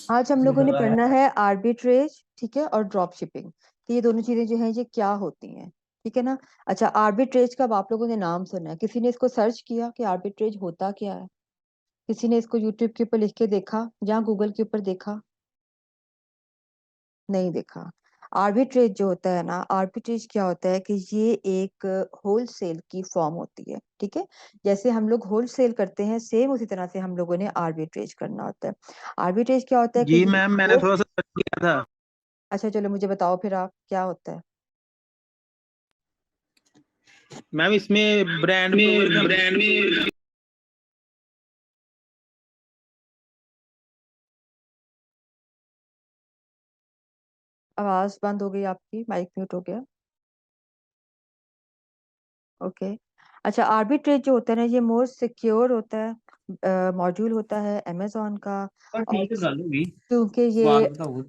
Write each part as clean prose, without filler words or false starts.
आज हम लोगों ने पढ़ना है आर्बिट्रेज, ठीक है, और ड्रॉप शिपिंग। तो ये दोनों चीजें जो हैं ये क्या होती हैं, ठीक है ना। अच्छा, आर्बिट्रेज का अब आप लोगों ने नाम सुना है, किसी ने इसको सर्च किया कि आर्बिट्रेज होता क्या है? किसी ने इसको यूट्यूब के ऊपर लिख के देखा या गूगल के ऊपर देखा? नहीं देखा। आर्बिट्रेज जो होता है ना, आर्बिट्रेज क्या होता है कि ये एक होलसेल की फॉर्म होती है, ठीक है। जैसे हम लोग होलसेल करते हैं, सेम उसी तरह से हम लोगों ने आर्बिट्रेज करना होता है। आर्बिट्रेज क्या होता है कि जी मैम, मैंने थोड़ा सा सर्च किया था। अच्छा चलो मुझे बताओ फिर आप क्या होता है। मैम इसमें ब्रांड में आवाज बंद हो गई आपकी, माइक म्यूट हो गया। ओके। अच्छा, आर्बिट्रेज जो होता है ना, ये मोर सिक्योर होता है, मॉड्यूल होता है अमेजोन का। और क्योंकि ये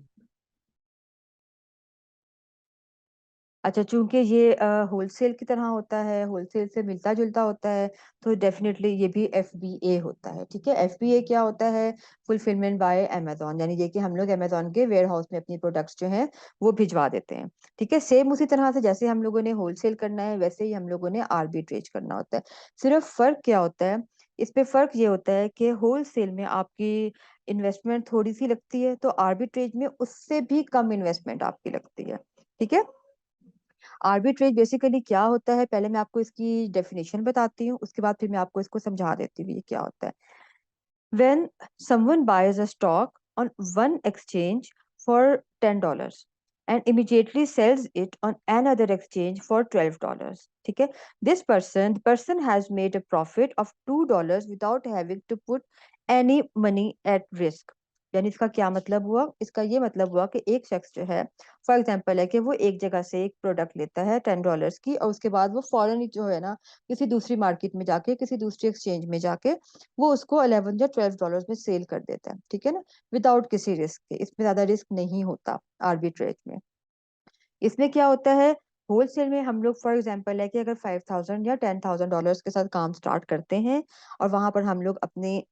अच्छा, चूंकि ये होलसेल की तरह होता है, होलसेल से मिलता जुलता होता है, तो डेफिनेटली ये भी FBA होता है, ठीक है। FBA क्या होता है? फुलफिलमेंट बाय अमेजोन, यानी ये कि हम लोग अमेजोन के वेयर हाउस में अपनी प्रोडक्ट्स जो हैं वो भिजवा देते हैं, ठीक है। सेम उसी तरह से जैसे हम लोगों ने होलसेल करना है, वैसे ही हम लोगों ने आर्बिट्रेज करना होता है। सिर्फ फर्क क्या होता है? इस पे फर्क ये होता है कि होलसेल में आपकी इन्वेस्टमेंट थोड़ी सी लगती है, तो आर्बिट्रेज में उससे भी कम इन्वेस्टमेंट आपकी लगती है, ठीक है। आर्बिट्रेज बेसिकली क्या होता है, पहले मैं आपको इसकी डेफिनेशन बताती हूँ, उसके बाद फिर मैं आपको इसको समझा देती हूँ ये क्या होता है। When someone buys a stock on one exchange for $10 and immediately sells it on another exchange for $12, ठीक है, the person has made a profit of $2 without having to put any money at risk। यानी इसका क्या मतलब हुआ? इसका ये मतलब हुआ कि एक शख्स जो है, फॉर एग्जांपल है कि वो एक जगह से एक प्रोडक्ट लेता है $10 की, और उसके बाद वो फौरन ही जो है ना, किसी दूसरी मार्केट में जाके, किसी दूसरी एक्सचेंज में जाके वो उसको 11 या $12 में सेल कर देता है, ठीक है ना, विदाउट किसी रिस्क के। इसमें ज्यादा रिस्क नहीं होता आर्बिट्रेज में। इसमें क्या होता है, होलसेल में हम लोग फॉर एग्जांपल है कि अगर 5,000 या $10,000 के साथ काम स्टार्ट करते हैं, और वहां पर हम लोग अपने,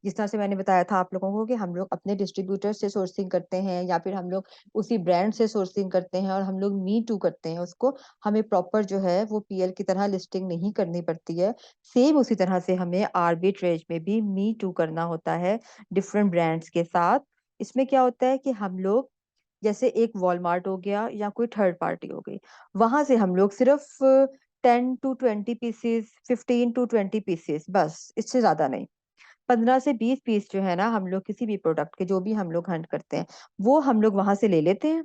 जिस तरह से मैंने बताया था आप लोगों को कि हम लोग अपने डिस्ट्रीब्यूटर से सोर्सिंग करते हैं, या फिर हम लोग उसी ब्रांड से सोर्सिंग करते हैं, और हम लोग मी टू करते हैं उसको, हमें प्रॉपर जो है वो PL की तरह लिस्टिंग नहीं करनी पड़ती है। सेम उसी तरह से हमें आर्बिट्रेज में भी मी टू करना होता है डिफरेंट ब्रांड्स के साथ। इसमें क्या होता है कि हम लोग, जैसे एक वॉलमार्ट हो गया या कोई थर्ड पार्टी हो गई, वहां से हम लोग सिर्फ 10 to 20 पीसेस, 15 to 20 पीसेस, बस इससे ज्यादा नहीं। 15 से 20 पीस जो है ना, हम लोग किसी भी प्रोडक्ट के जो भी हम लोग हंट करते हैं, वो हम लोग वहां से ले लेते हैं,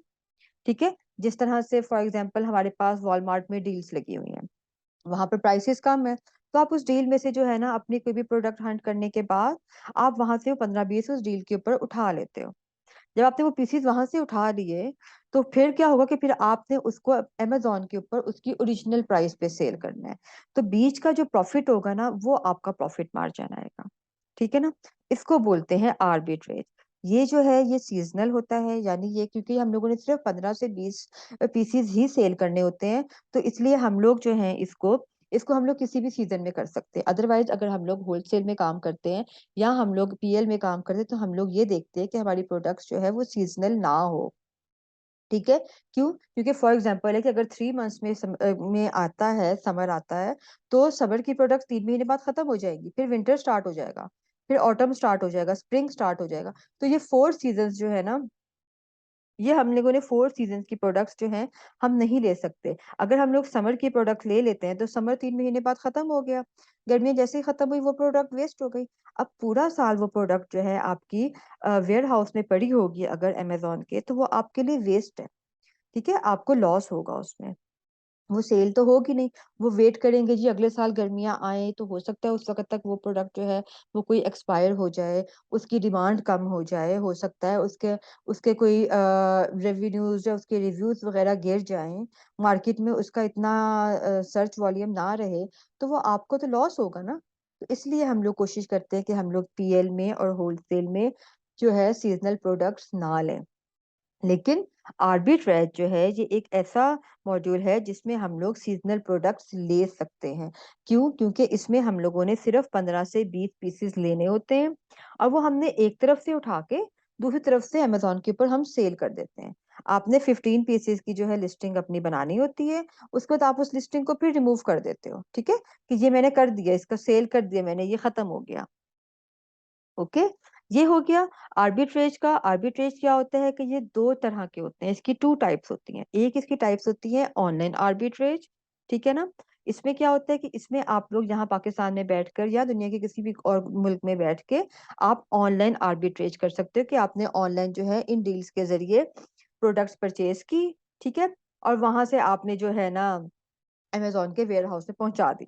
ठीक है। जिस तरह से फॉर एग्जांपल हमारे पास वॉलमार्ट में डील्स लगी हुई हैं, वहां पर प्राइसेस कम है, तो आप उस डील में से जो है ना, अपनी कोई भी प्रोडक्ट हंट करने के बाद आप वहां से वो 15-20 उस डील के ऊपर उठा लेते हो। जब आपने वो पीसीस वहां से उठा लिए, तो फिर क्या होगा कि फिर आपने उसको अमेजोन के ऊपर उसकी ओरिजिनल प्राइस पे सेल करना है। तो बीच का जो प्रॉफिट होगा ना, वो आपका प्रॉफिट मार्जिन आएगा, ठीक है ना। इसको बोलते हैं आर्बिट्रेज। ये जो है ये सीजनल होता है, यानी ये क्योंकि हम लोगों ने सिर्फ 15 से 20 पीसीज ही सेल करने होते हैं, तो इसलिए हम लोग जो है इसको इसको हम लोग किसी भी सीजन में कर सकते हैं। अदरवाइज अगर हम लोग होलसेल में काम करते हैं या हम लोग PL में काम करते हैं, तो हम लोग ये देखते हैं कि हमारी प्रोडक्ट्स जो है वो सीजनल ना हो, ठीक है। क्यों? क्योंकि फॉर एग्जांपल है कि अगर 3 मंथ्स में आता है, समर आता है, तो समर की प्रोडक्ट 3 महीने बाद खत्म हो जाएगी, फिर विंटर स्टार्ट हो जाएगा, फिर ऑटम स्टार्ट हो जाएगा, स्प्रिंग स्टार्ट हो जाएगा। तो ये 4 सीजन जो है ना, ये हम लोगों ने 4 सीजन की प्रोडक्ट्स जो हैं हम नहीं ले सकते। अगर हम लोग समर की प्रोडक्ट ले लेते हैं, तो समर 3 महीने बाद खत्म हो गया, गर्मियां जैसे ही खत्म हुई वो प्रोडक्ट वेस्ट हो गई। अब पूरा साल वो प्रोडक्ट जो है आपकी वेयर हाउस में पड़ी होगी अगर अमेजोन के, तो वो आपके लिए वेस्ट है, ठीक है, आपको लॉस होगा उसमें, वो सेल तो होगी नहीं। वो वेट करेंगे जी अगले साल गर्मियां आए, तो हो सकता है उस वक्त तक वो प्रोडक्ट जो है वो कोई एक्सपायर हो जाए, उसकी डिमांड कम हो जाए, हो सकता है उसके उसके कोई रेवेन्यूज या उसके रिव्यूज वगैरह गिर जाएं, मार्केट में उसका इतना सर्च वॉल्यूम ना रहे, तो वो आपको तो लॉस होगा ना। तो इसलिए हम लोग कोशिश करते हैं कि हम लोग PL में और होलसेल में जो है सीजनल प्रोडक्ट्स ना लें। लेकिन आर्बिट्रेज जो है ये एक ऐसा मॉड्यूल है जिसमें हम लोग सीजनल प्रोडक्ट्स ले सकते हैं। क्यों? क्योंकि इसमें हम लोगों ने सिर्फ 15 से 20 पीसेस लेने होते हैं और वो हमने एक तरफ से उठा के दूसरी तरफ से अमेजोन के ऊपर हम सेल कर देते हैं। आपने 15 पीसेस की जो है लिस्टिंग अपनी बनानी होती है, उसके बाद आप उस लिस्टिंग को फिर रिमूव कर देते हो, ठीक है, कि ये मैंने कर दिया, इसका सेल कर दिया मैंने, ये खत्म हो गया। ओके, ये हो गया आर्बिट्रेज का। आर्बिट्रेज क्या होता है कि ये दो तरह के होते हैं, इसकी टू टाइप्स होती हैं। एक इसकी टाइप्स होती है ऑनलाइन आर्बिट्रेज, ठीक है ना। इसमें क्या होता है कि इसमें आप लोग यहाँ पाकिस्तान में बैठकर या दुनिया के किसी भी और मुल्क में बैठ के आप ऑनलाइन आर्बिट्रेज कर सकते हो, कि आपने ऑनलाइन जो है इन डील्स के जरिए प्रोडक्ट्स परचेज की, ठीक है, और वहां से आपने जो है ना अमेजोन के वेयर हाउस में पहुंचा दी,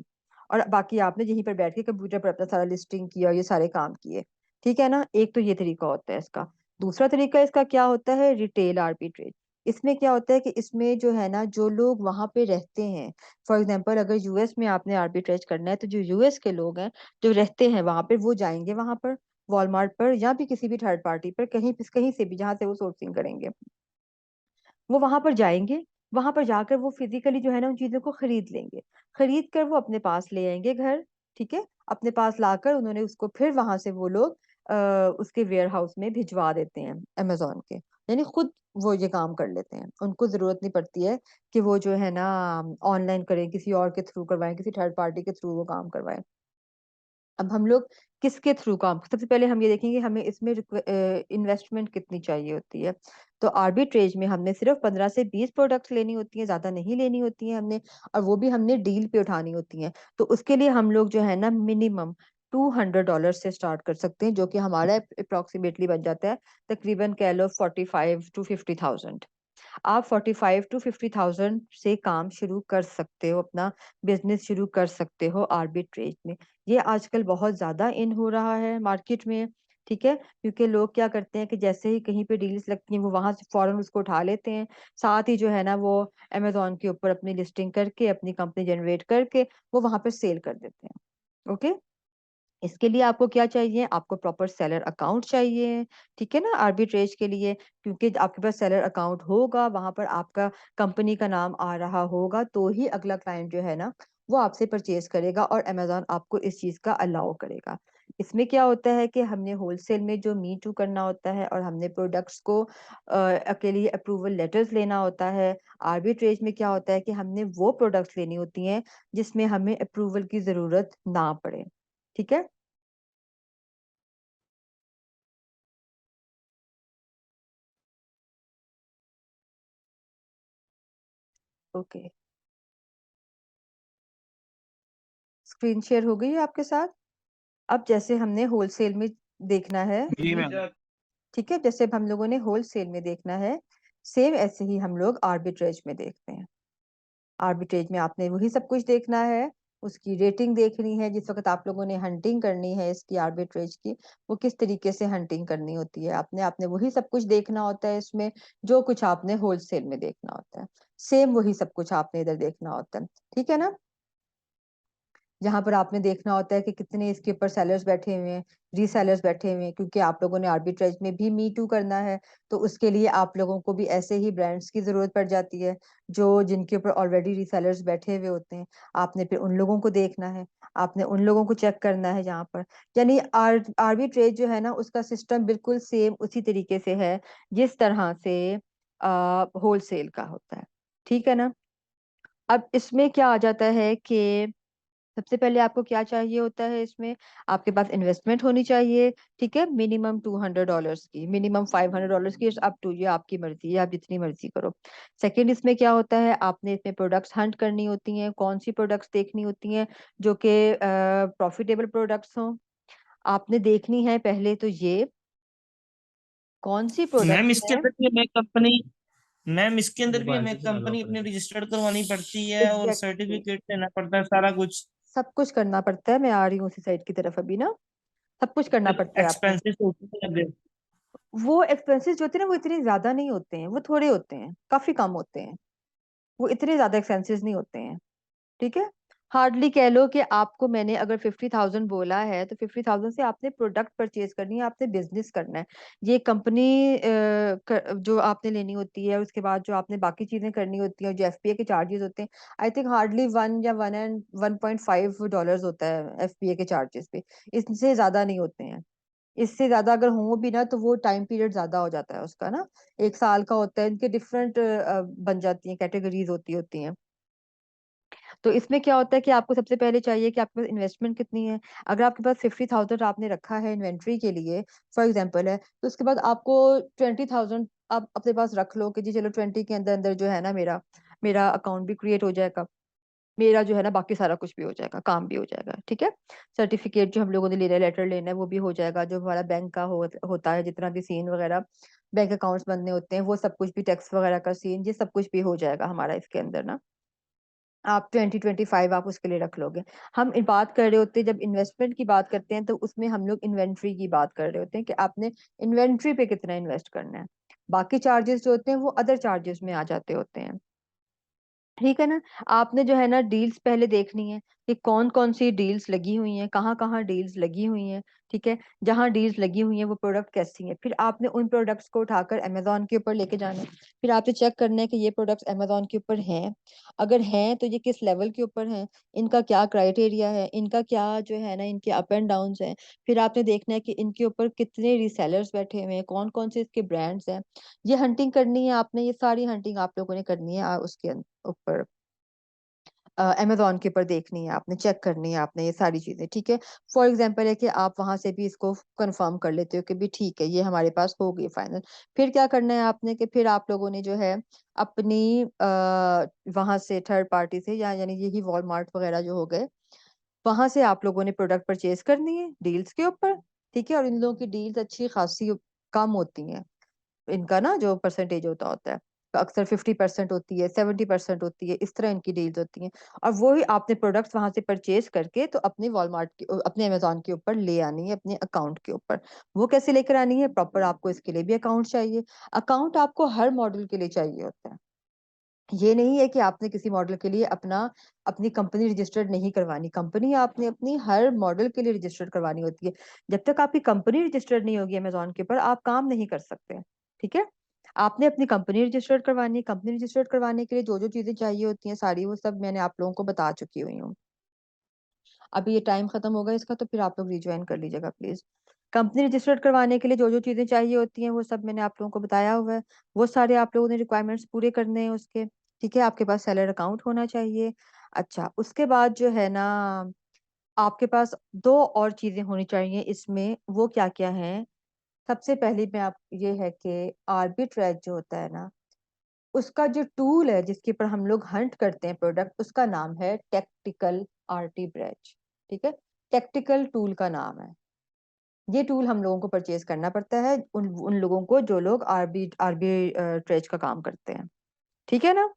और बाकी आपने यहीं पर बैठ के कंप्यूटर पर अपना सारा लिस्टिंग किया और ये सारे काम किए, ठीक है ना। एक तो ये तरीका होता है इसका। दूसरा तरीका इसका क्या होता है, रिटेल आर्बिट्रेज। इसमें क्या होता है कि इसमें जो है ना जो लोग वहां पे रहते हैं, फॉर एग्जांपल अगर यूएस में आपने आर्बिट्रेज करना है तो जो यूएस के लोग हैं जो रहते हैं वहां पे, वो जाएंगे वहां पर वॉलमार्ट पर या भी किसी भी थर्ड पार्टी पर, कहीं कहीं से भी जहां से वो सोर्सिंग करेंगे, वो वहां पर जाएंगे। वहां पर जाकर वो फिजिकली जो है ना उन चीजों को खरीद लेंगे, खरीद कर वो अपने पास ले आएंगे घर, ठीक है। अपने पास लाकर उन्होंने उसको फिर वहां से वो लोग उसके वेयर हाउस में भिजवा देते हैं अमेजोन के, यानी खुद वो ये काम कर लेते हैं। उनको जरूरत नहीं पड़ती है कि वो जो है ना ऑनलाइन करें, किसी और के थ्रू करवाएं, किसी थर्ड पार्टी के थ्रू वो काम करवाएं। अब हम लोग किसके थ्रू काम, सबसे पहले हम ये देखेंगे हमें इसमें इन्वेस्टमेंट कितनी चाहिए होती है। तो आर्बिट्रेज में हमने सिर्फ 15 से 20 प्रोडक्ट्स लेनी होती हैं, ज्यादा नहीं लेनी होती हैं हमने, और वो भी हमने डील पे उठानी होती हैं। तो उसके लिए हम लोग जो है ना मिनिमम $200 से स्टार्ट कर सकते हैं, जो कि हमारा अप्रोक्सीमेटली बन जाता है तकरीबन कह लो 45 to 50,000। आप 45 to 50,000 से काम शुरू कर सकते हो, अपना बिजनेस शुरू कर सकते हो आर्बिट्रेज में। ये आजकल बहुत ज्यादा इन हो रहा है मार्केट में, ठीक है, क्योंकि लोग क्या करते हैं कि जैसे ही कहीं पे डील्स लगती हैं वो वहां से फौरन उसको उठा लेते हैं, साथ ही जो है ना वो अमेजोन के ऊपर अपनी लिस्टिंग करके अपनी कंपनी जनरेट करके वो वहां पर सेल कर देते हैं। ओके, इसके लिए आपको क्या चाहिए, आपको प्रॉपर सेलर अकाउंट चाहिए, ठीक है ना, आर्बिट्रेज के लिए। क्योंकि आपके पास सेलर अकाउंट होगा, वहां पर आपका कंपनी का नाम आ रहा होगा, तो ही अगला क्लाइंट जो है ना वो आपसे परचेज करेगा और अमेजोन आपको इस चीज का अलाउ करेगा। इसमें क्या होता है कि हमने होलसेल में जो मी टू करना होता है और हमने प्रोडक्ट्स को के लिए अप्रूवल लेटर्स लेना होता है। आर्बिट्रेज में क्या होता है कि हमने वो प्रोडक्ट्स लेनी होती हैं जिसमें हमें अप्रूवल की जरूरत ना पड़े, ठीक है। ओके, स्क्रीन शेयर हो गई है आपके साथ। अब जैसे हमने होलसेल में देखना है, जी मैम। ठीक है, जैसे अब हम लोगों ने होलसेल में देखना है, सेम ऐसे ही हम लोग आर्बिट्रेज में देखते हैं। आर्बिट्रेज में आपने वही सब कुछ देखना है, उसकी रेटिंग देखनी है। जिस वक्त आप लोगों ने हंटिंग करनी है इसकी आर्बिट्रेज की, वो किस तरीके से हंटिंग करनी होती है, आपने आपने वही सब कुछ देखना होता है इसमें, जो कुछ आपने होलसेल में देखना होता है। सेम वही सब कुछ आपने इधर देखना होता है, ठीक है ना। जहां पर आपने देखना होता है कि कितने इसके ऊपर सेलर्स बैठे हुए हैं, रीसेलर्स बैठे हुए हैं, क्योंकि आप लोगों ने आर्बिट्रेज में भी मी टू करना है। तो उसके लिए आप लोगों को भी ऐसे ही ब्रांड्स की जरूरत पड़ जाती है जो जिनके ऊपर ऑलरेडी रीसेलर्स बैठे हुए होते हैं। आपने फिर उन लोगों को देखना है, आपने उन लोगों को चेक करना है यहाँ पर। यानी आर्बिट्रेज जो है ना उसका सिस्टम बिल्कुल सेम उसी तरीके से है जिस तरह से होलसेल का होता है, ठीक है ना। अब इसमें क्या आ जाता है कि सबसे पहले आपको क्या चाहिए होता है इसमें, आपके पास इन्वेस्टमेंट होनी चाहिए, ठीक है, मिनिमम $200 की, मिनिमम $500 की, अप टू ये आपकी मर्जी है, आप जितनी मर्जी करो। सेकंड इसमें क्या होता है, आपने इसमें प्रोडक्ट्स हंट करनी होती हैं, कौन सी प्रोडक्ट्स देखनी होती हैं जो कि प्रॉफिटेबल प्रोडक्ट्स हों। आपने देखनी है पहले तो ये कौन सी मैम प्रोडक्ट्स इसके हैं। अंदर भी हमें कंपनी मैम इसके अंदर भी हमें कंपनी अपनी रजिस्टर्ड करवानी पड़ती है और एग्जैक्टली, सर्टिफिकेट देना पड़ता है सारा कुछ। सब कुछ करना पड़ता है, मैं आ रही हूँ उसी साइड की तरफ अभी ना। सब कुछ करना पड़ता है आपने। एक्सपेंसेस होते हैं। वो एक्सपेंसेस जो होते हैं ना वो इतने ज्यादा नहीं होते हैं, वो थोड़े होते हैं, काफी कम होते हैं, वो इतने ज्यादा एक्सपेंसेस नहीं होते हैं, ठीक है। हार्डली कह लो कि आपको मैंने अगर 50,000 बोला है तो 50,000 से आपने प्रोडक्ट परचेज करनी है, आपने बिजनेस करना है। ये कंपनी जो आपने लेनी होती है, उसके बाद जो आपने बाकी चीजें करनी होती हैं, जो एफपीए के चार्जेस होते हैं, आई थिंक हार्डली 1 या 1.5 डॉलर्स होता है एफपीए के चार्जेस पे, इससे ज्यादा नहीं होते हैं। इससे ज्यादा अगर हो भी ना तो वो टाइम पीरियड ज्यादा हो जाता है उसका ना, 1 साल का होता है। इनके डिफरेंट बन जाती हैं, कैटेगरीज होती हैं। तो इसमें क्या होता है कि आपको सबसे पहले चाहिए कि आपके पास इन्वेस्टमेंट कितनी है। अगर आपके पास 50,000 आपने रखा है इन्वेंट्री के लिए फॉर एग्जांपल है, तो उसके बाद आपको 20,000 आप अपने पास रख लो कि जी चलो 20 के अंदर अंदर जो है ना मेरा मेरा अकाउंट भी क्रिएट हो जाएगा, मेरा जो है ना बाकी सारा कुछ भी हो जाएगा, काम भी हो जाएगा, ठीक है। सर्टिफिकेट जो हम लोगों ने लेना है, लेटर लेना है, वो भी हो जाएगा। जो हमारा बैंक का होता है, जितना भी सीन वगैरह बैंक अकाउंट्स बनने होते हैं, वो सब कुछ भी, टैक्स वगैरह का सीन, ये सब कुछ भी हो जाएगा हमारा इसके अंदर ना। आप 2025 आप उसके लिए रख लोगे। हम बात कर रहे होते हैं, जब इन्वेस्टमेंट की बात करते हैं तो उसमें हम लोग इन्वेंट्री की बात कर रहे होते हैं कि आपने इन्वेंट्री पे कितना इन्वेस्ट करना है। बाकी चार्जेस जो होते हैं वो अदर चार्जेस में आ जाते होते हैं, ठीक है ना। आपने जो है ना डील्स पहले देखनी है कि कौन कौन सी डील्स लगी हुई हैं, कहाँ कहाँ डील्स लगी हुई हैं, ठीक है। जहाँ डील्स लगी हुई हैं वो प्रोडक्ट कैसी हैं, फिर आपने उन प्रोडक्ट्स को उठाकर अमेजोन के ऊपर लेके जाना है। फिर आपने चेक करना है कि ये प्रोडक्ट्स अमेजोन के ऊपर हैं, अगर हैं तो ये किस लेवल के ऊपर हैं, इनका क्या क्राइटेरिया है, इनका क्या जो है ना इनके अप एंड डाउन हैं। फिर आपने देखना है कि इनके ऊपर कितने रीसेलर्स बैठे हुए हैं, कौन कौन से इसके ब्रांड्स हैं। ये हंटिंग करनी है आपने, ये सारी हंटिंग आप लोगों ने करनी है उसके ऊपर अमेजोन के ऊपर देखनी है आपने, चेक करनी है आपने ये सारी चीजें, ठीक है। फॉर एग्जांपल है कि आप वहां से भी इसको कंफर्म कर लेते हो कि भी ठीक है ये हमारे पास हो गई फाइनल। फिर क्या करना है आपने कि फिर आप लोगों ने जो है अपनी वहां से थर्ड पार्टी से, या यानी यही वॉलमार्ट वगैरह जो हो गए, वहां से आप लोगों ने प्रोडक्ट परचेज करनी है डील्स के ऊपर, ठीक है। और इन लोगों की डील्स अच्छी खासी कम होती हैं, इनका ना जो परसेंटेज होता है अक्सर 50% होती है, 70% होती है, इस तरह इनकी डील्स होती हैं। और वो ही आपने प्रोडक्ट्स वहां से परचेज करके तो अपने वॉलमार्ट के अपने अमेजोन के ऊपर ले आनी है, अपने अकाउंट के ऊपर। वो कैसे लेकर आनी है, प्रॉपर आपको इसके लिए भी अकाउंट चाहिए। अकाउंट आपको हर मॉडल के लिए चाहिए होता है। ये नहीं है कि आपने किसी मॉडल के लिए अपनी कंपनी रजिस्टर्ड नहीं करवानी, कंपनी आपने अपनी हर मॉडल के लिए रजिस्टर्ड करवानी होती है। जब तक आपकी कंपनी रजिस्टर्ड नहीं होगी अमेजोन के ऊपर आप काम नहीं कर सकते, ठीक है। आपने अपनी कंपनी रजिस्टर्ड करवानी, कंपनी रजिस्टर्ड करवाने के लिए जो जो चीजें चाहिए होती हैं सारी वो सब मैंने आप लोगों को बता चुकी हुई हूँ। अभी ये टाइम खत्म होगा इसका तो फिर आप लोग रिज्वाइन कर लीजिएगा प्लीज। कंपनी रजिस्टर्ड करवाने के लिए जो जो चीजें चाहिए होती हैं वो सब मैंने आप लोगों को बताया हुआ है। वो सारे आप लोगों ने रिक्वायरमेंट्स पूरे करने हैं उसके, ठीक है। आपके पास सेलर अकाउंट होना चाहिए। अच्छा, उसके बाद जो है ना आपके पास दो और चीजें होनी चाहिए इसमें, वो क्या क्या है। सबसे पहली में आप ये है कि आर्बिट्रेज जो होता है ना, उसका जो टूल है जिसके ऊपर हम लोग हंट करते हैं प्रोडक्ट, उसका नाम है टेक्टिकल आरटी ब्रेच, ठीक है। टेक्टिकल टूल का नाम है। ये टूल हम लोगों को परचेज करना पड़ता है, उन उन लोगों को जो लोग आरबी आरबी ट्रेज का काम करते हैं, ठीक है ना।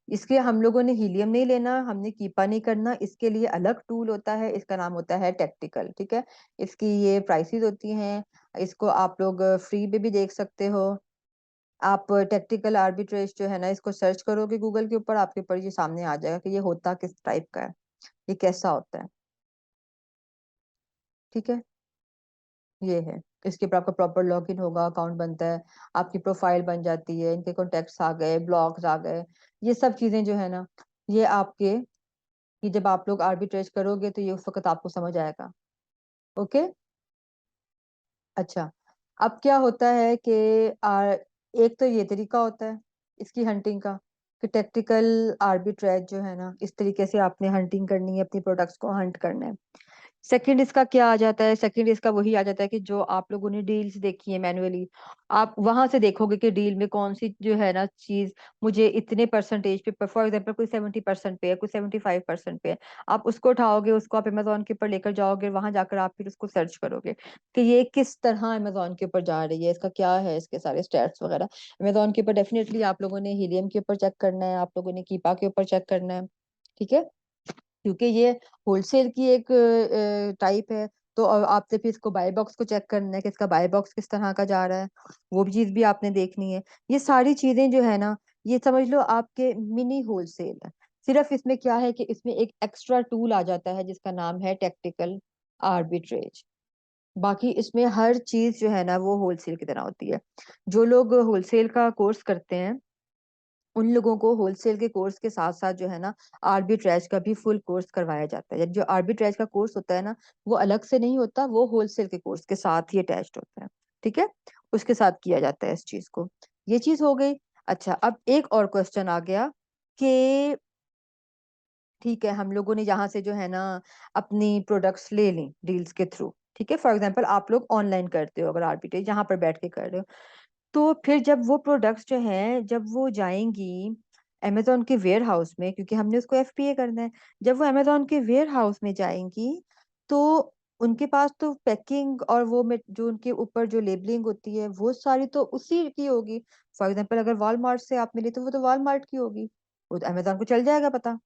इसके हम लोगों ने हीलियम नहीं लेना, हमने कीपा नहीं करना, इसके लिए अलग टूल होता है, इसका नाम होता है टेक्टिकल, ठीक है। इसकी ये प्राइसेस होती हैं, इसको आप लोग फ्री में भी देख सकते हो। आप टेक्टिकल आर्बिट्रेज जो है ना इसको सर्च करोगे गूगल के ऊपर, आपके ऊपर ये सामने आ जाएगा कि ये होता किस टाइप का है, ये कैसा होता है, ठीक है। ये है, इसके ऊपर आपका प्रॉपर लॉगिन होगा, अकाउंट बनता है, आपकी प्रोफाइल बन जाती है, इनके कॉन्टेक्ट्स आ गए, ब्लॉग्स आ गए, ये सब चीजें जो है ना ये आपके, ये जब आप लोग आर्बिट्रेज करोगे तो ये उस वक्त आपको समझ आएगा, ओके। अच्छा, अब क्या होता है कि एक तो ये तरीका होता है इसकी हंटिंग का कि टेक्टिकल आर्बिट्रेज जो है ना इस तरीके से आपने हंटिंग करनी है, अपनी प्रोडक्ट्स को हंट करना है। सेकंड इसका क्या आ जाता है, सेकंड इसका वही आ जाता है कि जो आप लोगों ने डील्स देखी है मैन्युअली, आप वहां से देखोगे कि डील में कौन सी जो है ना चीज मुझे इतने परसेंटेज पे, फॉर एग्जांपल कोई 70% पे है, कोई 75% पे है, आप उसको उठाओगे, उसको आप अमेजोन के ऊपर लेकर जाओगे, वहां जाकर आप फिर उसको सर्च करोगे कि ये किस तरह अमेजोन के ऊपर जा रही है, इसका क्या है, इसके सारे स्टैट्स वगैरह। अमेजोन के ऊपर डेफिनेटली आप लोगों ने हीलियम के ऊपर चेक करना है, आप लोगों ने कीपा के ऊपर चेक करना है, ठीक है। क्योंकि ये होलसेल की एक टाइप है, तो आपने फिर इसको बाय बॉक्स को चेक करना है कि इसका बाय बॉक्स किस तरह का जा रहा है, वो भी चीज भी आपने देखनी है। ये सारी चीजें जो है ना ये समझ लो आपके मिनी होलसेल है, सिर्फ इसमें क्या है कि इसमें एक एक्स्ट्रा टूल आ जाता है जिसका नाम है टैक्टिकल आर्बिट्रेज। बाकी इसमें हर चीज जो है ना वो होलसेल की तरह होती है। जो लोग होलसेल का कोर्स करते हैं उन लोगों को होलसेल के कोर्स के साथ साथ जो है ना आर्बिट्रेज का भी फुल कोर्स करवाया जाता है। जो आर्बिट्रेज का कोर्स होता है ना वो अलग से नहीं होता, वो होलसेल के कोर्स के साथ ही अटैच्ड होता है। ठीक है, उसके साथ किया जाता है इस चीज को। ये चीज हो गई। अच्छा, अब एक और क्वेश्चन आ गया कि ठीक है, हम लोगों ने यहाँ से जो है ना अपनी प्रोडक्ट्स ले ली डील्स के थ्रू। ठीक है, फॉर एग्जांपल आप लोग ऑनलाइन करते हो, अगर आर्बिट्रेज यहाँ पर बैठ के कर रहे हो, तो फिर जब वो प्रोडक्ट्स जो हैं जब वो जाएंगी अमेजोन के वेयर हाउस में, क्योंकि हमने उसको एफपीए करना है, जब वो अमेजोन के वेयर हाउस में जाएंगी तो उनके पास तो पैकिंग और वो जो उनके ऊपर जो लेबलिंग होती है वो सारी तो उसी की होगी। फॉर एग्जांपल अगर वॉलमार्ट से आप मिले तो वो तो वॉलमार्ट की होगी, वो तो अमेजोन को चल जाएगा पता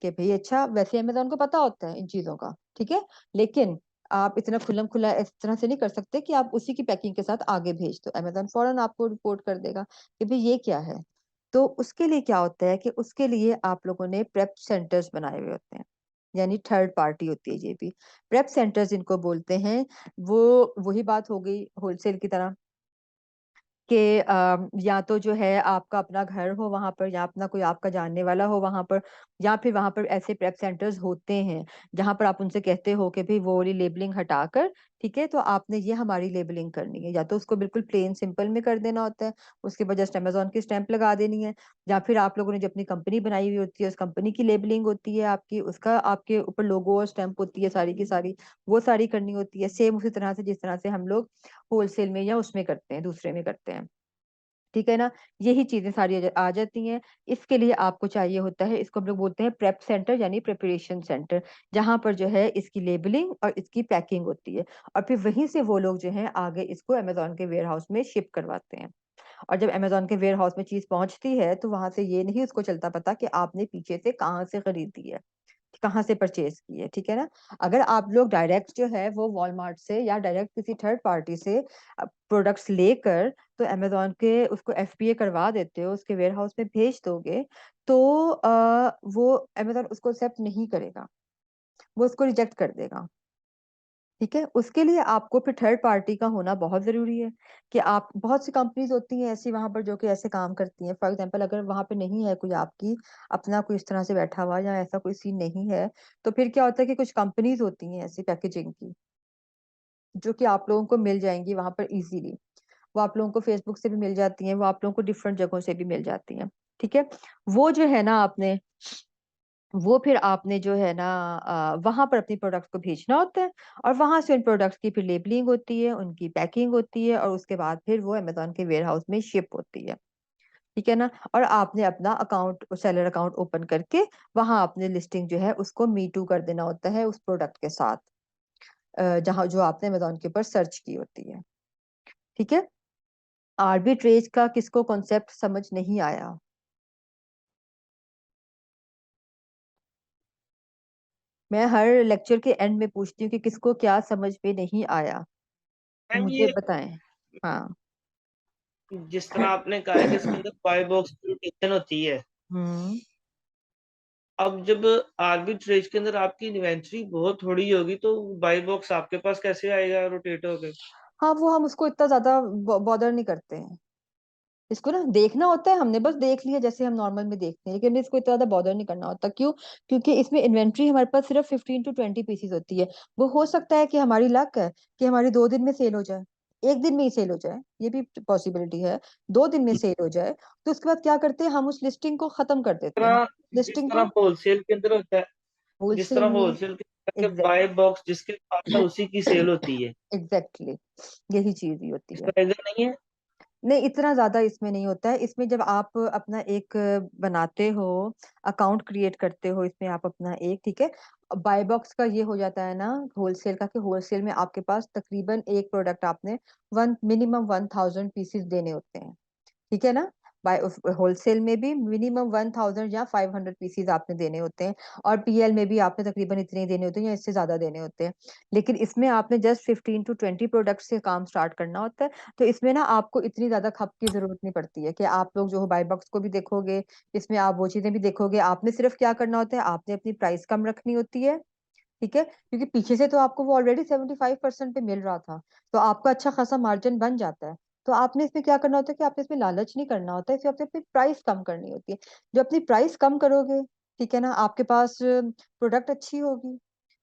कि भाई अच्छा, वैसे अमेजोन को पता होता है इन चीजों का। ठीक है, लेकिन आप इतना खुल्लम खुल्ला इस तरह से नहीं कर सकते कि आप उसी की पैकिंग के साथ आगे भेज दो, अमेजोन फौरन आपको रिपोर्ट कर देगा कि भाई ये क्या है। तो उसके लिए क्या होता है कि उसके लिए आप लोगों ने प्रेप सेंटर्स बनाए हुए होते हैं, यानी थर्ड पार्टी होती है ये भी। प्रेप सेंटर्स इनको बोलते हैं। वो वही बात हो गई होलसेल की तरह कि या तो जो है आपका अपना घर हो वहां पर, या अपना कोई आपका जानने वाला हो वहां पर, या फिर वहां पर ऐसे प्रेप सेंटर्स होते हैं जहां पर आप उनसे कहते हो कि भाई वो वाली लेबलिंग हटाकर, ठीक है, तो आपने ये हमारी लेबलिंग करनी है, या तो उसको बिल्कुल प्लेन सिंपल में कर देना होता है, उसके बाद जस्ट अमेजोन की स्टैंप लगा देनी है, या फिर आप लोगों ने जो अपनी कंपनी बनाई हुई होती है उस कंपनी की लेबलिंग होती है आपकी, उसका आपके ऊपर लोगो और स्टैंप होती है सारी की सारी, वो सारी करनी होती है सेम उसी तरह से जिस तरह से हम लोग होलसेल में या उसमें करते हैं, दूसरे में करते हैं। ठीक है ना, यही चीजें सारी आ जाती हैं। इसके लिए आपको चाहिए होता है, इसको हम लोग बोलते हैं प्रेप सेंटर यानी प्रिपरेशन सेंटर, जहां पर जो है इसकी लेबलिंग और इसकी पैकिंग होती है, और फिर वहीं से वो लोग जो है आगे इसको अमेजोन के वेयर हाउस में शिप करवाते हैं। और जब अमेजोन के वेयर हाउस में चीज पहुंचती है तो वहां से ये नहीं उसको चलता पता कि आपने पीछे से कहाँ से खरीदी है, कहाँ से परचेज की है। ठीक है ना, अगर आप लोग डायरेक्ट जो है वो वॉलमार्ट से या डायरेक्ट किसी थर्ड पार्टी से प्रोडक्ट्स लेकर तो अमेजोन के उसको एफबीए करवा देते हो, उसके वेयर हाउस में भेज दोगे, तो वो अमेजोन उसको एक्सेप्ट नहीं करेगा, वो उसको रिजेक्ट कर देगा। ठीक है, उसके लिए आपको फिर थर्ड पार्टी का होना बहुत जरूरी है कि आप, बहुत सी कंपनीज होती हैं ऐसी वहां पर जो कि ऐसे काम करती हैं। फॉर एग्जांपल अगर वहां पे नहीं है कोई आपकी अपना कोई इस तरह से बैठा हुआ या ऐसा कोई सीन नहीं है, तो फिर क्या होता है कि कुछ कंपनीज होती हैं ऐसी पैकेजिंग की जो कि आप लोगों को मिल जाएंगी वहां पर इजीली। वो आप लोगों को फेसबुक से भी मिल जाती हैं, वो आप लोगों को डिफरेंट जगहों से भी मिल जाती हैं। ठीक है, वो जो है ना आपने, वो फिर आपने जो है ना वहां पर अपनी प्रोडक्ट्स को भेजना होता है, और वहां से उन प्रोडक्ट्स की फिर लेबलिंग होती है, उनकी पैकिंग होती है, और उसके बाद फिर वो अमेजोन के वेयर हाउस में शिप होती है। ठीक है ना, और आपने अपना अकाउंट, सेलर अकाउंट ओपन करके वहां आपने लिस्टिंग जो है उसको मी टू कर देना होता है उस प्रोडक्ट के साथ, जहां जो आपने अमेजोन के ऊपर सर्च की होती है। ठीक है, आर्बिट्रेज का किसको कॉन्सेप्ट समझ नहीं आया? मैं हर लेक्चर के एंड में पूछती हूँ कि किसको क्या समझ में नहीं आया, तो मैम मुझे ये बताएं। हाँ। जिस तरह आपने कहा है कि इसके अंदर बाय बॉक्स की रोटेशन होती है, हम्म। अब जब आर्बिट्रेज के अंदर आपकी इन्वेंट्री बहुत थोड़ी होगी तो बाय बॉक्स आपके पास कैसे आएगा रोटेट होके? हाँ, वो हम उसको इतना ज्यादा बॉदर नहीं करते हैं, इसको ना देखना होता है, हमने बस देख लिया जैसे हम नॉर्मल में देखते हैं, लेकिन इसको इतना ज्यादा बॉदर नहीं करना होता। क्यों? क्योंकि इसमें इन्वेंट्री हमारे पास सिर्फ 15 to 20 पीसीज होती है। वो हो सकता है कि हमारी लक है कि हमारी 2 दिन में सेल हो जाए, एक दिन में ही सेल हो जाए, ये भी पॉसिबिलिटी है, 2 दिन में सेल हो जाए। तो उसके बाद क्या करते हैं, हम उस लिस्टिंग को खत्म कर देते हैं, जिस लिस्टिंग तरह को होलसेल के अंदर होता है, जिस होलसेल तरह में। होलसेल के अंदर बाय एग्जैक्ट बॉक्स जिसके पास है उसी की सेल होती है, एग्जैक्टली, यही चीज ही होती है। इसका ऐसा नहीं है? नहीं, इतना ज्यादा इसमें नहीं होता है। इसमें जब आप अपना एक बनाते हो, अकाउंट क्रिएट करते हो इसमें आप अपना एक, ठीक है, बाय बॉक्स का ये हो जाता है ना होलसेल का, कि होलसेल में आपके पास तकरीबन एक प्रोडक्ट आपने वन मिनिमम 1000 पीसेस देने होते हैं। ठीक है ना, बाय होलसेल में भी मिनिमम 1000 या 500 पीसीज आपने देने होते हैं, और पीएल में भी आपने तकरीबन इतने ही देने होते हैं या इससे ज्यादा देने होते हैं। लेकिन इसमें आपने जस्ट 15 to 20 प्रोडक्ट से काम स्टार्ट करना होता है, तो इसमें ना आपको इतनी ज्यादा खप की जरूरत नहीं पड़ती है कि आप लोग जो है बाय बॉक्स को भी देखोगे, इसमें आप वो चीजें भी देखोगे। आपने सिर्फ क्या करना होता है, आपने अपनी प्राइस कम रखनी होती है, ठीक है, क्योंकि पीछे से तो आपको वो ऑलरेडी 75% पे मिल रहा था, तो आपका अच्छा खासा मार्जिन बन जाता है। तो आपने इसमें क्या करना होता है कि आपने इसमें लालच नहीं करना होता है, इसमें आपने अपनी प्राइस कम करनी होती है। जो अपनी प्राइस कम करोगे, ठीक है ना, आपके पास प्रोडक्ट अच्छी होगी,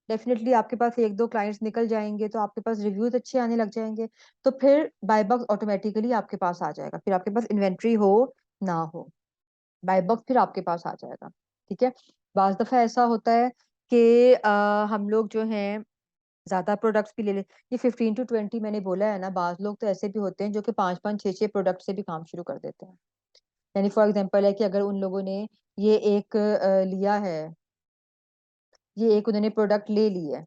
डेफिनेटली आपके पास एक दो क्लाइंट्स निकल जाएंगे, तो आपके पास रिव्यूज अच्छे आने लग जाएंगे, तो फिर बाय बॉक्स ऑटोमेटिकली आपके पास आ जाएगा, फिर आपके पास इन्वेंट्री हो ना हो, बाय बॉक्स फिर आपके पास आ जाएगा, ठीक है। बाज दफा ऐसा होता है कि हम लोग जो हैं ज्यादा प्रोडक्ट्स भी ले ले, ये 15 to 20 मैंने बोला है ना, बाज लोग तो ऐसे भी होते हैं जो कि 5-5 6-6 प्रोडक्ट से भी काम शुरू कर देते हैं। यानी फॉर एग्जांपल है कि अगर उन लोगों ने ये एक लिया है, ये एक उन्होंने प्रोडक्ट ले ली है,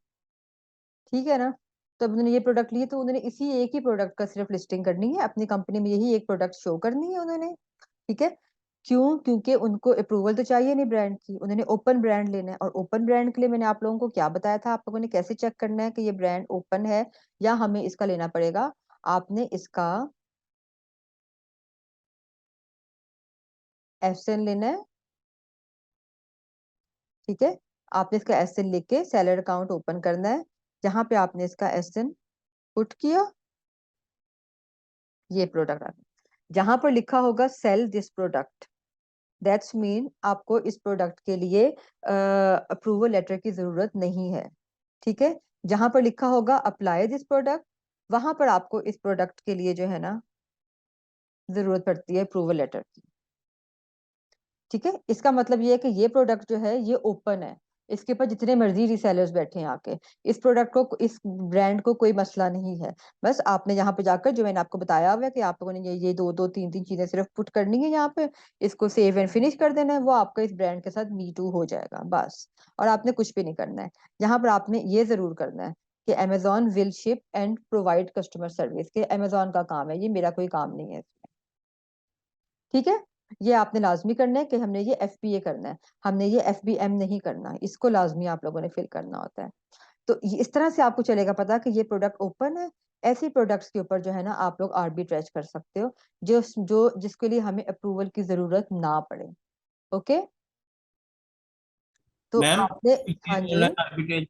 ठीक है ना, तब उन्होंने ये प्रोडक्ट लिए तो उन्होंने इसी एक ही प्रोडक्ट का सिर्फ लिस्टिंग करनी है अपनी कंपनी में, यही एक प्रोडक्ट शो करनी है उन्होंने, ठीक है। क्यों? क्योंकि उनको अप्रूवल तो चाहिए नहीं ब्रांड की, उन्होंने ओपन ब्रांड लेना है, और ओपन ब्रांड के लिए मैंने आप लोगों को क्या बताया था, आप लोगों ने कैसे चेक करना है कि ये ब्रांड ओपन है या हमें इसका लेना पड़ेगा। आपने इसका एफसन लेना है, ठीक है, आपने इसका एफसन लेके सेलर अकाउंट ओपन करना है, जहां पे आपने इसका एफसन पुट किया, ये प्रोडक्ट आ गया। जहां पर लिखा होगा sell this product, that's mean आपको इस प्रोडक्ट के लिए अप्रूवल लेटर की जरूरत नहीं है, ठीक है। जहां पर लिखा होगा अप्लाई दिस प्रोडक्ट, वहां पर आपको इस प्रोडक्ट के लिए जो है ना जरूरत पड़ती है अप्रूवल लेटर की, ठीक है। इसका मतलब ये है कि ये प्रोडक्ट जो है ये ओपन है, इसके ऊपर जितने मर्जी रीसेलर्स बैठे हैं आके, इस प्रोडक्ट को, इस ब्रांड को कोई मसला नहीं है। बस आपने यहाँ पे जाकर जो मैंने आपको बताया हुआ है कि आप लोगों ने ये दो दो तीन तीन चीजें सिर्फ पुट करनी है यहाँ पे, इसको सेव एंड फिनिश कर देना है, वो आपका इस ब्रांड के साथ मी टू हो जाएगा बस। और आपने कुछ भी नहीं करना है। यहाँ पर आपने ये जरूर करना है कि Amazon will ship and provide customer service, के अमेजोन का काम है, ये मेरा कोई काम नहीं है इसमें, ठीक है। ये आपने लाजमी करना है कि हमने ये एफबीए करना है, हमने ये एफबीएम नहीं करना है, इसको लाजमी आप लोगों ने फिल करना होता है। तो इस तरह से आपको चलेगा पता कि ये प्रोडक्ट ओपन है। ऐसी प्रोडक्ट्स के ऊपर जो है ना आप लोग आर्बिट्रेज कर सकते हो, जो जो जिसके लिए हमें अप्रूवल की जरूरत ना पड़े, ओके। तो मैम आपने, हाँ ये जी, ऑनलाइन आर्बिट्रेज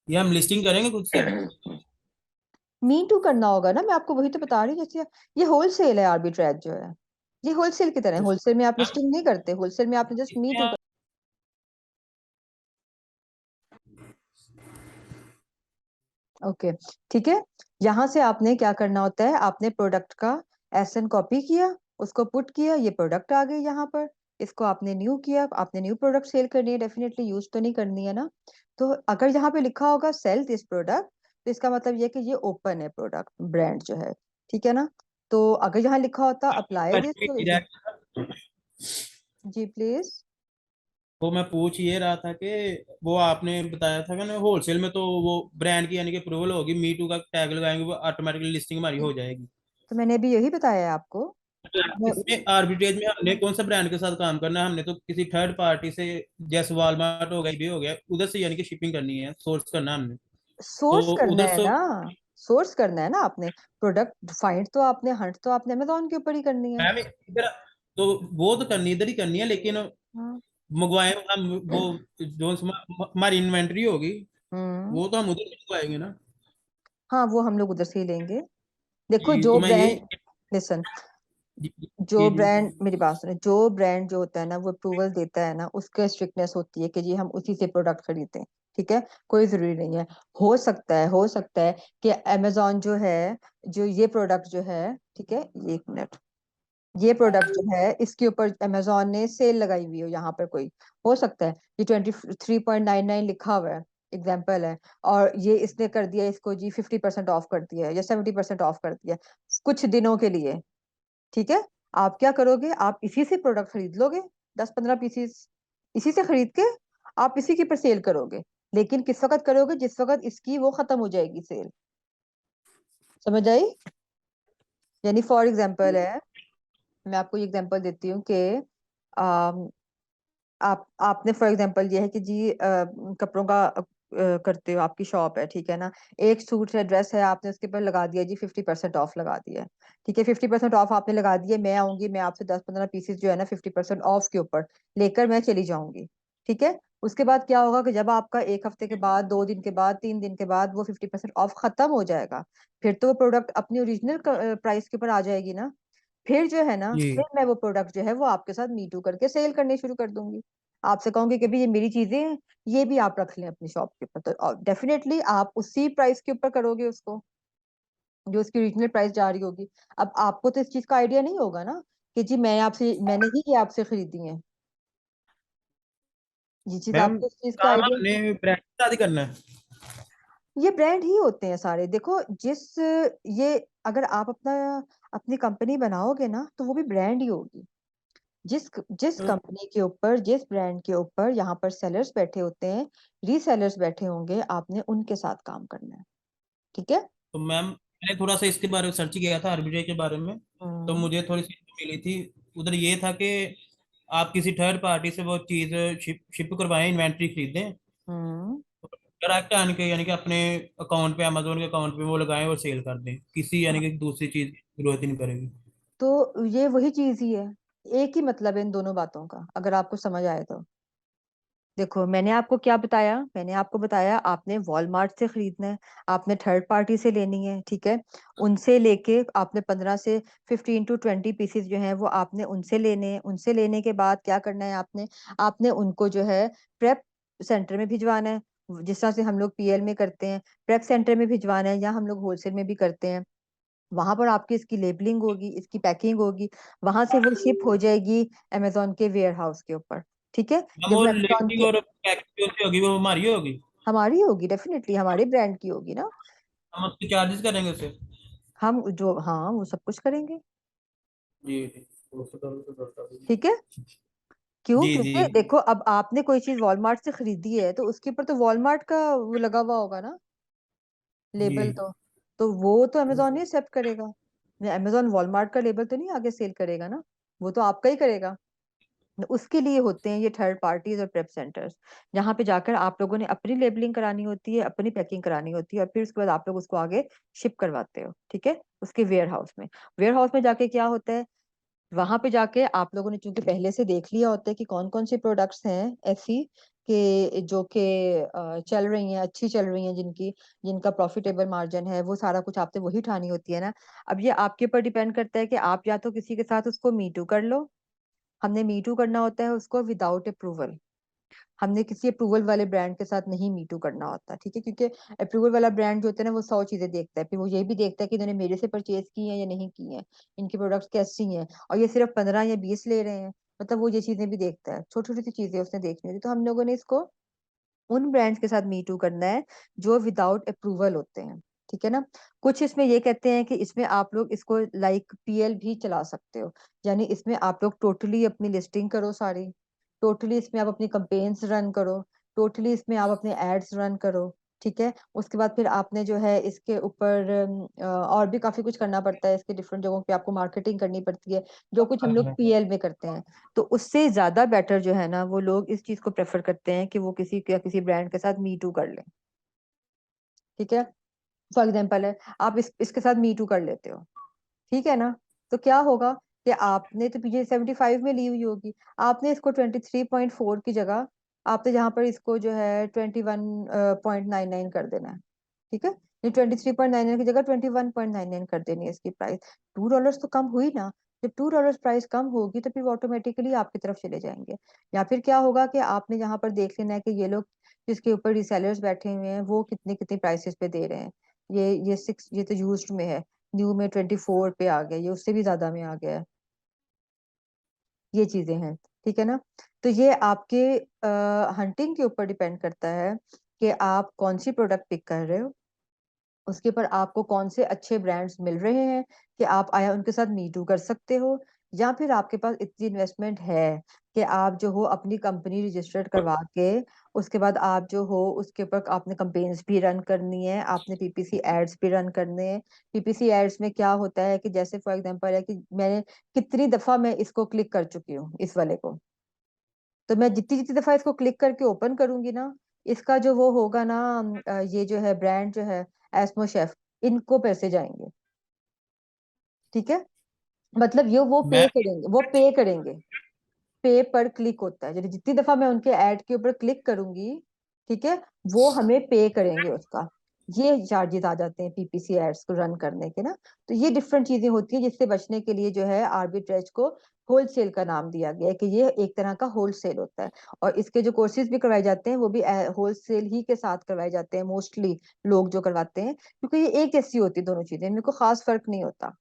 ये हम लिस्टिंग करेंगे खुद से? मी टू करना होगा ना, मैं आपको वही तो बता रही हूँ, जैसे ये होलसेल है आर्बिट्रेज जो है, ये होलसेल की तरह है, होलसेल में आप मैम लिस्टिंग नहीं करते, होलसेल में आपने जस्ट मी इसमें टू। आप ओके, ठीक है। यहाँ से आपने क्या करना होता है, आपने प्रोडक्ट का एसन कॉपी किया, उसको पुट किया, ये प्रोडक्ट आ गई यहाँ पर, इसको आपने न्यू किया, आपने न्यू प्रोडक्ट सेल करनी है, डेफिनेटली यूज तो नहीं करनी है ना। तो अगर यहाँ पे लिखा होगा सेल दिस प्रोडक्ट, तो इसका मतलब ये कि ये ओपन है प्रोडक्ट ब्रांड जो है, ठीक है ना। तो अगर यहाँ लिखा होता अप्लाई दिस, तो जी प्लीज। वो मैं पूछ ये रहा था कि वो आपने बताया था कि ना होलसेल में तो वो ब्रांड की यानी कि अप्रूवल होगी, मी टू का टैग लगाएंगे वो ऑटोमेटिकली लिस्टिंग हमारी हो जाएगी। तो मैंने अभी यही बताया है आपको। तो इसमें आर्बिट्रेज में हमने कौन सा ब्रांड के साथ काम करना है? हमने तो किसी थर्ड पार्टी से, जैसे वॉलमार्ट हो गया, भी हो गया, उधर से यानी कि शिपिंग करनी है, सोर्स करना है हमने। सोर्स तो करना उधर है से ना, सोर्स करना है ना आपने, प्रोडक्ट फाइंड तो आपने, हंट तो आपने अमेजोन के ऊपर ही करनी है। मैम इधर तो वो तो करनी इधर ही करनी है, लेकिन हाँ। मंगवाए हम वो जो हमारी इन्वेंट्री होगी हम्म। वो तो हम उधर से मंगवाएंगे ना। हाँ, वो हम लोग उधर से ही लेंगे। देखो जी, तो जो मैं ये ब्रांड, लिसन, जी जो जी ब्रांड, मेरी बात सुने, जो ब्रांड जो होता है ना वो अप्रूवल देता है ना, उसका स्ट्रिक्टनेस होती है कि जी हम उसी से प्रोडक्ट खरीदते हैं, ठीक है। कोई जरूरी नहीं है, हो सकता है कि अमेजोन जो है, जो ये प्रोडक्ट जो है, ठीक है, एक मिनट, ये प्रोडक्ट जो है इसके ऊपर अमेजोन ने सेल लगाई हुई हो यहाँ पर कोई, हो सकता है ये 23.99 लिखा हुआ है, एग्जाम्पल है, और ये इसने कर दिया इसको जी 50% ऑफ कर दिया है या 70% ऑफ कर दिया है कुछ दिनों के लिए, ठीक है। आप क्या करोगे, आप इसी से प्रोडक्ट खरीद लोगे, 10-15 पीसीस इसी से खरीद के आप इसी के पर सेल करोगे, लेकिन किस वक्त करोगे, जिस वक्त इसकी वो खत्म हो जाएगी सेल, समझ आई। यानी फॉर एग्जाम्पल है, मैं आपको ये एग्जांपल देती हूँ कि आपने फॉर एग्जांपल ये है कि जी कपड़ों का करते हो, आपकी शॉप है, ठीक है ना। एक सूट है, ड्रेस है, आपने उसके ऊपर लगा दिया जी 50% ऑफ लगा दिया है, ठीक है। 50% ऑफ आपने लगा दिया, मैं आऊंगी, मैं आपसे 10-15 पीसेस जो है ना 50% ऑफ के ऊपर लेकर मैं चली जाऊंगी, ठीक है। उसके बाद क्या होगा कि जब आपका 1 हफ्ते के बाद, 2 दिन के बाद, 3 दिन के बाद वो 50% ऑफ खत्म हो जाएगा, फिर तो वो प्रोडक्ट अपनी ओरिजिनल प्राइस के ऊपर आ जाएगी ना। फिर जो है ना, फिर जी मैं वो प्रोडक्ट जो है वो आपके साथ मी टू करके सेल करने शुरू कर दूंगी। आपसे कहूंगी कि भाई ये मेरी चीजें हैं, ये भी आप रख लें अपनी शॉप के ऊपर, तो डेफिनेटली आप उसी प्राइस के ऊपर करोगे उसको, जो उसकी ओरिजिनल प्राइस जा रही होगी। अब आपको तो इस चीज का आइडिया नहीं होगा ना कि जी मैंने ही ये आपसे खरीदी है, ये चीज मैम, आपको इस चीज का काम आइडिया। हमने ब्रांड के साथ ही करना है। ये ब्रांड ही होते हैं सारे, देखो ये अगर आप अपनी कंपनी बनाओगे ना तो वो भी ब्रांड ही होगी। जिस जिस तो, कंपनी के ऊपर, जिस ब्रांड के ऊपर यहाँ पर सेलर्स बैठे होते हैं, रीसेलर्स बैठे होंगे, आपने उनके साथ काम करना है, ठीक है। तो मैम मैंने थोड़ा सा इसके बारे में सर्च किया था, आर्बिट्रेज के बारे में। तो हम्म। मुझे थोड़ी सी मिली थी। उधर ये था कि आप किसी थर्ड पार्टी से वो चीज़ शिप करवाएं, इन्वेंट्री खरीदें, हम्म। डायरेक्ट आने के यानी कि अपने अकाउंट पे, अमेजोन के अकाउंट पे वो लगाएं और सेल कर दें, किसी यानी कि दूसरी चीज़ की जरूरत ही नहीं पड़ेगी। तो ये वही चीज ही है, एक ही मतलब है इन दोनों बातों का, अगर आपको समझ आए तो। देखो मैंने आपको क्या बताया, मैंने आपको बताया आपने वॉलमार्ट से खरीदना है, आपने थर्ड पार्टी से लेनी है, ठीक है। उनसे लेके आपने 15 से 15 to 20 पीसेस जो हैं वो आपने उनसे लेने हैं। उनसे लेने के बाद क्या करना है आपने, आपने उनको जो है प्रेप सेंटर में भिजवाना है, जिस तरह से हम लोग पीएल में करते हैं, प्रेप सेंटर में भिजवाना है, या हम लोग होलसेल में भी करते हैं। वहां पर आपकी इसकी लेबलिंग होगी, इसकी पैकिंग होगी, वहां से वो शिप हो जाएगी अमेजोन के वेयर हाउस के ऊपर, ठीक है। मैम जब वो वो अमेजोन लिफ्टिंग के, और पैकिंग जो होगी वो हमारी होगी। हमारी होगी, डेफिनेटली हमारे ब्रांड की होगी ना। हम उसके चार्जेस करेंगे उसे। हम जो, हाँ वो सब कुछ करेंगे, जी जी, वो तो ठीक है। क्यों? जी जी क्योंकि देखो अब आपने कोई चीज वॉलमार्ट से खरीदी है तो उसके ऊपर तो वॉलमार्ट का वो लगा हुआ होगा ना, जी। लेबल तो वो तो अमेजोन नहीं एक्सेप्ट करेगा। अमेजोन वॉलमार्ट का लेबल तो नहीं आगे सेल करेगा ना, वो तो आपका ही करेगा। उसके लिए होते हैं ये थर्ड पार्टीज और प्रेप सेंटर्स, जहाँ पे जाकर आप लोगों ने अपनी लेबलिंग करानी होती है, अपनी पैकिंग करानी होती है, और फिर उसके बाद आप लोग उसको आगे शिप करवाते हो, ठीक है, उसके वेयर हाउस में। वेयर हाउस में जाके क्या होता है, वहां पे जाके आप लोगों ने चूंकि पहले से देख लिया होता है कि कौन कौन सी प्रोडक्ट्स हैं ऐसी कि जो कि चल रही हैं, अच्छी चल रही हैं, जिनका प्रॉफिटेबल मार्जिन है, वो सारा कुछ आपसे वही उठानी होती है ना। अब ये आपके ऊपर डिपेंड करता है कि आप या तो किसी के साथ उसको मी टू कर लो, हमने मी टू करना होता है उसको विदाउट अप्रूवल, हमने किसी अप्रूवल वाले ब्रांड के साथ नहीं मी टू करना होता, ठीक है। क्योंकि अप्रूवल वाला ब्रांड जो होता है ना वो 100 चीजें देखता है, फिर वो ये भी देखता है कि इन्होंने मेरे से परचेज की है या नहीं की है, इनकी प्रोडक्ट्स कैसी हैं, और ये सिर्फ 15 या 20 ले रहे हैं, मतलब वो ये चीजें भी देखता है, छोटी छोटी सी चीजें उसने देखनी होती है। तो हम लोगों ने इसको उन ब्रांड्स के साथ मी टू करना है जो विदाउट अप्रूवल होते हैं, ठीक है ना। कुछ इसमें ये कहते हैं कि इसमें आप लोग इसको लाइक पीएल भी चला सकते हो, यानी इसमें आप लोग टोटली अपनी लिस्टिंग करो सारी, टोटली इसमें आप अपनी कंपेन्स रन करो, टोटली इसमें आप अपने एड्स रन करो, ठीक है। उसके बाद फिर आपने जो है इसके ऊपर और भी काफी कुछ करना पड़ता है, इसके डिफरेंट जगहों पे आपको मार्केटिंग करनी पड़ती है, जो कुछ हम लोग पीएल में करते हैं। तो उससे ज्यादा बेटर जो है ना, वो लोग इस चीज को प्रेफर करते हैं कि वो किसी ब्रांड के साथ मी टू कर लें, ठीक है। फॉर एग्जाम्पल है, आप इसके साथ मी टू कर लेते हो, ठीक है ना। तो क्या होगा कि आपने तो पीजे 75 में ली हुई होगी, आपने इसको 23.4 की जगह आपने जहाँ पर इसको जो है 21.99 कर देना है, ठीक है। ये 23.99 की जगह 21.99 कर देनी है इसकी प्राइस। $2 तो कम हुई ना, जब $2 प्राइस कम होगी तो फिर वो ऑटोमेटिकली आपकी तरफ चले जाएंगे। या फिर क्या होगा कि आपने यहाँ पर देख लेना है कि ये लोग जिसके ऊपर रिसेलर्स बैठे हुए हैं वो कितनी कितनी प्राइसेस पे दे रहे हैं। ये तो यूज्ड में है, न्यू में 24 पे आ गया, ये उससे भी ज्यादा में आ गया है, ये चीजें हैं, ठीक है ना। तो ये आपके हंटिंग के ऊपर डिपेंड करता है कि आप कौन सी प्रोडक्ट पिक कर रहे हो, उसके ऊपर आपको कौन से अच्छे ब्रांड्स मिल रहे हैं कि आप आया उनके साथ मी टू कर सकते हो, या फिर आपके पास इतनी इन्वेस्टमेंट है कि आप जो हो अपनी कंपनी रजिस्टर्ड करवा के उसके बाद आप जो हो उसके ऊपर आपने कंपेन्स भी रन करनी है, आपने पीपीसी एड्स भी रन करने हैं। पीपीसी एड्स में क्या होता है कि जैसे फॉर एग्जांपल है कि मैंने कितनी दफा मैं इसको क्लिक कर चुकी हूँ इस वाले को, तो मैं जितनी जितनी दफा इसको क्लिक करके ओपन करूंगी ना, इसका जो वो होगा ना, ये जो है ब्रांड जो है एस्मो शेफ, इनको पैसे जाएंगे। ठीक है, मतलब ये वो पे मैं करेंगे, वो पे करेंगे, पे पर क्लिक होता है, यानी जितनी दफा मैं उनके ऐड के ऊपर क्लिक करूंगी, ठीक है, वो हमें पे करेंगे उसका। ये चार्जेस आ जाते हैं पीपीसी एड्स को रन करने के ना। तो ये डिफरेंट चीजें होती है जिससे बचने के लिए जो है आर्बिट्रेज को होलसेल का नाम दिया गया है कि ये एक तरह का होलसेल होता है। और इसके जो कोर्सेज भी करवाए जाते हैं वो भी होलसेल ही के साथ करवाए जाते हैं मोस्टली, लोग जो करवाते हैं, क्योंकि ये एक जैसी होती है दोनों चीजें, इनमें कोई खास फर्क नहीं होता।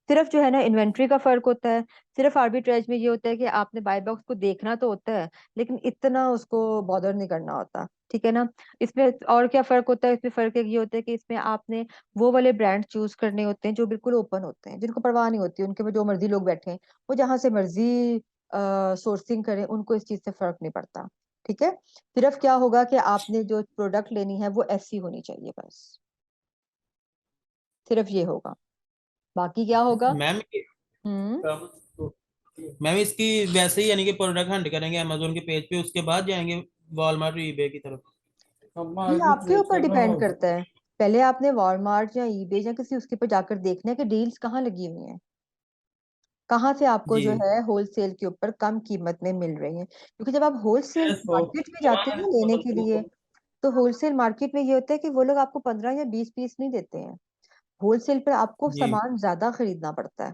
सिर्फ जो है ना इन्वेंट्री का फर्क होता है। सिर्फ आर्बिट्रेज में ये होता है कि आपने बाय बॉक्स को देखना तो होता है, लेकिन इतना उसको बॉदर नहीं करना होता। ठीक है ना। इसमें और क्या फर्क होता है, इसमें फर्क एक ये होता है कि इसमें आपने वो वाले ब्रांड चूज करने होते हैं जो बिल्कुल ओपन होते हैं, जिनको परवाह नहीं होती, उनके में जो मर्जी लोग बैठे हैं, वो जहां से मर्जी सोर्सिंग करें, उनको इस चीज से फर्क नहीं पड़ता। ठीक है। सिर्फ क्या होगा कि आपने जो प्रोडक्ट लेनी है वो ऐसी होनी चाहिए, बस सिर्फ ये होगा। बाकी क्या होगा। मैम हम्म। मैम इसकी वैसे ही यानी कि प्रोडक्ट हंट करेंगे अमेजोन के पेज पे, उसके बाद जाएंगे वॉलमार्ट ईबे की तरफ। अम्मा ये आपके आर्बिट्रेज ऊपर कर रहा डिपेंड हूँ। करता है। पहले आपने वॉलमार्ट या ईबे या किसी उसके ऊपर जाकर देखना है कि डील्स कहाँ लगी हुई हैं, कहाँ से आपको जी। जो है होलसेल के ऊपर कम कीमत में मिल रही है। क्योंकि जब आप होलसेल यस वो मार्केट में जाते हैं ना लेने के लिए, तो होलसेल मार्केट में ये होता है कि वो लोग आपको 15 या 20 पीस नहीं देते हैं। होलसेल पर आपको जी सामान ज्यादा खरीदना पड़ता है।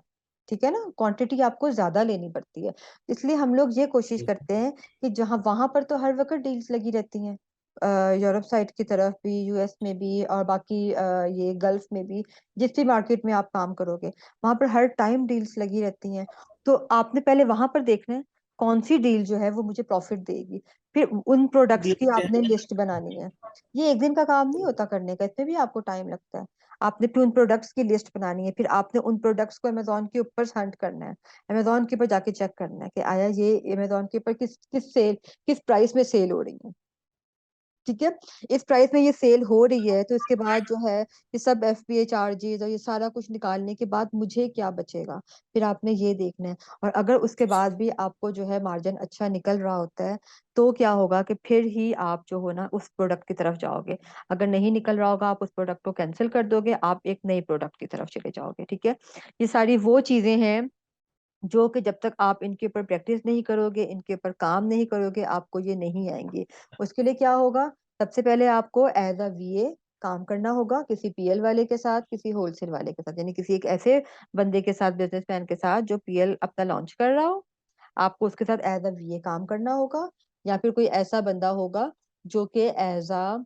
ठीक है ना, क्वांटिटी आपको ज्यादा लेनी पड़ती है। इसलिए हम लोग ये कोशिश करते हैं कि जहां वहां पर तो हर वक्त डील्स लगी रहती हैं, यूरोप साइड की तरफ भी, यूएस में भी, और बाकी ये गल्फ में भी, जिस भी मार्केट में आप काम करोगे वहां पर हर टाइम डील्स लगी रहती हैं। तो आपने पहले वहां पर देखना है कौन सी डील जो है वो मुझे प्रॉफिट देगी, फिर उन प्रोडक्ट्स की आपने लिस्ट बनानी है। ये एक दिन का काम नहीं होता करने का, इसमें भी आपको टाइम लगता है। आपने फिर उन प्रोडक्ट्स की लिस्ट बनानी है, फिर आपने उन प्रोडक्ट्स को अमेजोन के ऊपर हंट करना है, अमेजोन के ऊपर जाके चेक करना है कि आया ये अमेजोन के ऊपर किस प्राइस में सेल हो रही है। ठीक है, इस प्राइस में ये सेल हो रही है, तो इसके बाद जो है ये सब एफबीए चार्जेस और ये सारा कुछ निकालने के बाद मुझे क्या बचेगा, फिर आपने ये देखना है। और अगर उसके बाद भी आपको जो है मार्जिन अच्छा निकल रहा होता है, तो क्या होगा कि फिर ही आप जो हो ना उस प्रोडक्ट की तरफ जाओगे। अगर नहीं निकल रहा होगा, आप उस प्रोडक्ट को कैंसिल कर दोगे, आप एक नई प्रोडक्ट की तरफ चले जाओगे। ठीक है, ये सारी वो चीजें हैं जो कि जब तक आप इनके ऊपर प्रैक्टिस नहीं करोगे, इनके ऊपर काम नहीं करोगे, आपको ये नहीं आएंगी। उसके लिए क्या होगा, सबसे पहले आपको एज अ वीए काम करना होगा, किसी पीएल वाले के साथ, किसी होलसेल वाले के साथ, यानी किसी एक ऐसे बंदे के साथ, बिजनेसमैन के साथ जो पीएल अपना लॉन्च कर रहा हो, आपको उसके साथ एज अ वीए काम करना होगा। या फिर कोई ऐसा बंदा होगा जो कि एज अ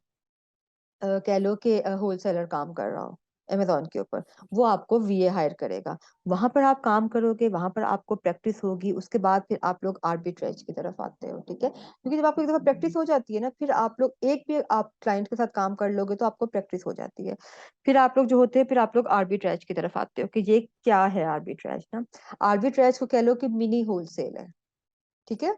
कह लो कि होलसेलर काम कर रहा हो अमेजोन के ऊपर, वो आपको वीए हायर करेगा। वहां पर आप काम करोगे, वहां पर आपको प्रैक्टिस होगी, उसके बाद फिर आप लोग आर्बिट्रेज की तरफ आते हो। ठीक है, क्योंकि जब आपको एक दफा प्रैक्टिस हो जाती है ना, फिर आप लोग एक भी आप क्लाइंट के साथ काम कर लोगे तो आपको प्रैक्टिस हो जाती है। फिर आप लोग जो होते हैं, फिर आप लोग आर्बिट्रेज की तरफ आते हो कि ये क्या है आर्बिट्रेज ना। आर्बिट्रेज को कह लो कि मिनी होलसेल है। ठीक है,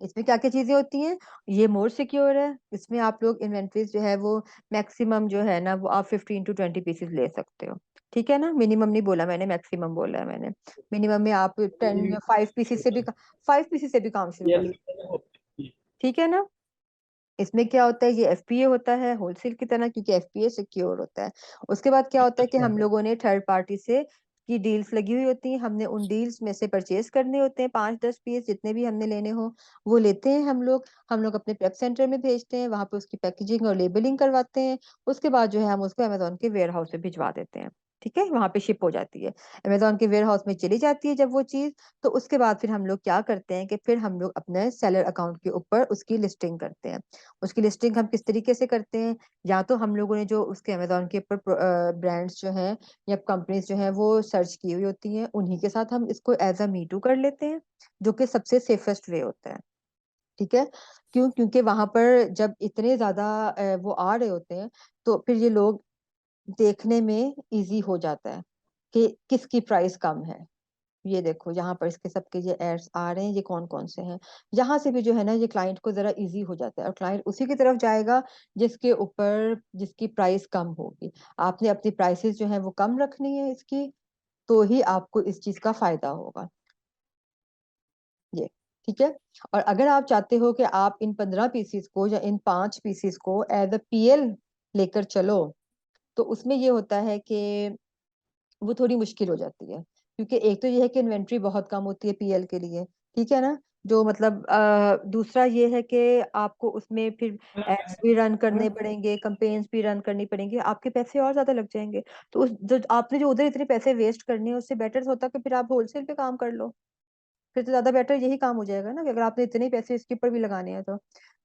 इसमें क्या क्या चीजें होती हैं, ये मोर सिक्योर है, इसमें आप लोग इन्वेंट्रीज जो है वो मैक्सिमम जो है ना वो आप 15 to 20 पीसेस ले सकते हो। ठीक है ना, मिनिमम नहीं बोला मैंने, मैक्सिमम बोला है मैंने। मिनिमम में आप 10 या 5 पीसेस से भी 5 पीसेस से भी काम शुरू कर सकते हो। ठीक है ना। इसमें क्या होता है, ये एफपीए होता है होलसेल की तरह, क्योंकि एफपीए सिक्योर होता है। उसके बाद क्या होता है कि हम लोगों ने थर्ड पार्टी से की डील्स लगी हुई होती हैं, हमने उन डील्स में से परचेज करने होते हैं, 5-10 पीस जितने भी हमने लेने हो वो लेते हैं हम लोग अपने प्रेप सेंटर में भेजते हैं, वहां पे उसकी पैकेजिंग और लेबलिंग करवाते हैं। उसके बाद जो है हम उसको अमेजोन के वेयर हाउस में भिजवा देते हैं। ठीक है, वहां पे शिप हो जाती है, अमेजोन के वेयर हाउस में चली जाती है जब वो चीज। तो उसके बाद फिर हम लोग क्या करते हैं कि फिर हम लोग अपने सेलर अकाउंट के ऊपर उसकी लिस्टिंग करते हैं। उसकी लिस्टिंग हम किस तरीके से करते हैं, या तो हम लोगों ने जो उसके अमेजोन के ऊपर ब्रांड्स जो हैं या कंपनीज जो हैं वो सर्च की हुई होती हैं, उन्हीं के साथ हम इसको एज अ मीटू कर लेते हैं, जो कि सबसे सेफेस्ट वे होता है। ठीक है, क्योंकि वहां पर जब इतने ज्यादा वो आ रहे होते हैं, तो फिर ये लोग देखने में इजी हो जाता है कि किसकी प्राइस कम है। ये देखो यहाँ पर इसके सबके ये एड्स आ रहे हैं, ये कौन कौन से हैं। यहाँ से भी जो है ना ये क्लाइंट को जरा इजी हो जाता है, और क्लाइंट उसी की तरफ जाएगा जिसके ऊपर जिसकी प्राइस कम होगी। आपने अपनी प्राइसेस जो है वो कम रखनी है इसकी, तो ही आपको इस चीज का फायदा होगा। ये ठीक है। और अगर आप चाहते हो कि आप इन 15 पीसीस को या इन 5 पीसीस को एज अ पीएल लेकर चलो, तो उसमें ये होता है कि वो थोड़ी मुश्किल हो जाती है, क्योंकि एक तो ये है कि इन्वेंट्री बहुत कम होती है पीएल के लिए, ठीक है ना। जो मतलब दूसरा ये है कि आपको उसमें फिर एड्स भी रन करने पड़ेंगे, कैंपेन्स भी रन करनी पड़ेंगी, आपके पैसे और ज्यादा लग जाएंगे। तो उस जो आपने जो उधर इतने पैसे वेस्ट करने हैं, उससे बेटर होता कि फिर आप होलसेल पे काम कर लो। फिर तो ज्यादा बेटर यही काम हो जाएगा ना, कि अगर आपने इतने पैसे इसके ऊपर भी लगाने हैं तो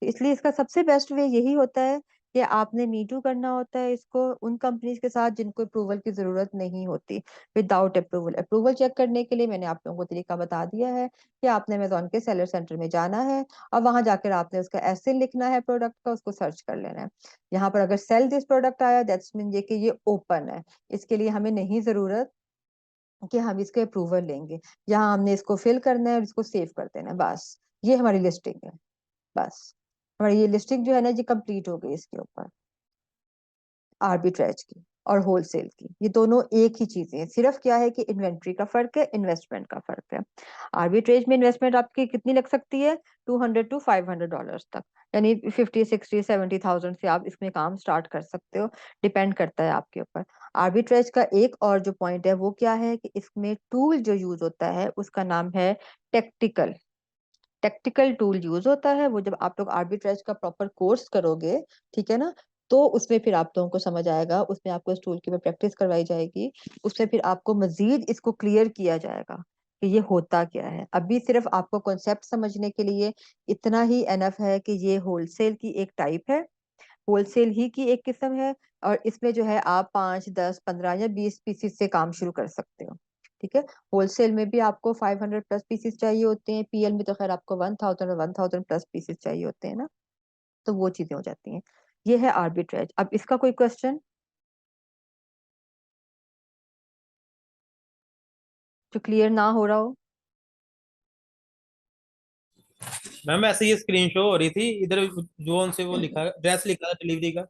इसलिए इसका सबसे बेस्ट वे यही होता है कि आपने मीटू करना होता है इसको उन कंपनीज के साथ जिनको अप्रूवल की जरूरत नहीं होती। विदाउट अप्रूवल, अप्रूवल चेक करने के लिए मैंने आप लोगों को तरीका बता दिया है कि आपने अमेजोन के सेलर सेंटर में जाना है, और वहां जाकर आपने उसका एसएन लिखना है प्रोडक्ट का, उसको सर्च कर लेना है। यहाँ पर अगर सेल दिस प्रोडक्ट आया, दैट्स मीन ये कि ये ओपन है, इसके लिए हमें नहीं जरूरत कि हम इसके अप्रूवल लेंगे। यहाँ हमने इसको फिल करना है और इसको सेव कर देना है, बस ये हमारी लिस्टिंग है। बस हमारी ये लिस्टिंग जो है ना ये कंप्लीट हो गई इसके ऊपर, आर्बिट्रेज की और होलसेल की, ये दोनों एक ही चीजें हैं। सिर्फ क्या है कि इन्वेंट्री का फर्क है, इन्वेस्टमेंट का फर्क है। आर्बिट्रेज में इन्वेस्टमेंट आपकी कितनी लग सकती है, $200 to $500 तक, यानी 50, 60, 70,000 से आप इसमें काम स्टार्ट कर सकते हो, डिपेंड करता है आपके ऊपर। आर्बिट्रेज का एक और जो पॉइंट है वो क्या है कि इसमें टूल जो यूज होता है उसका नाम है टेक्टिकल। टेक्टिकल टूल यूज होता है, वो जब आप लोग आर्बिट्रेज का प्रॉपर कोर्स करोगे, ठीक है ना, तो उसमें फिर आप लोगों को समझ आएगा, उसमें आपको इस टूल की प्रैक्टिस करवाई जाएगी, उसमें फिर आपको मजीद इसको क्लियर किया जाएगा कि ये होता क्या है। अभी सिर्फ आपको कॉन्सेप्ट समझने के लिए इतना ही एनफ है कि ये होलसेल की एक टाइप है, होलसेल ही की एक किस्म है, और इसमें जो है आप 5, 10, 15 या 20 पीसीस से काम शुरू कर सकते हो, ठीक है। होलसेल में भी आपको 500+ पीसीस चाहिए होते हैं, पीएल में तो खैर आपको 1000 और 1000+ पीसीस चाहिए होते हैं ना, तो वो चीजें हो जाती हैं। ये है आर्बिट्रेज। अब इसका कोई क्वेश्चन जो क्लियर ना हो रहा हो? मैम ऐसे ये स्क्रीन शो हो रही थी इधर, जोन से वो लिखा ड्रेस लिखा था डिलीवरी का।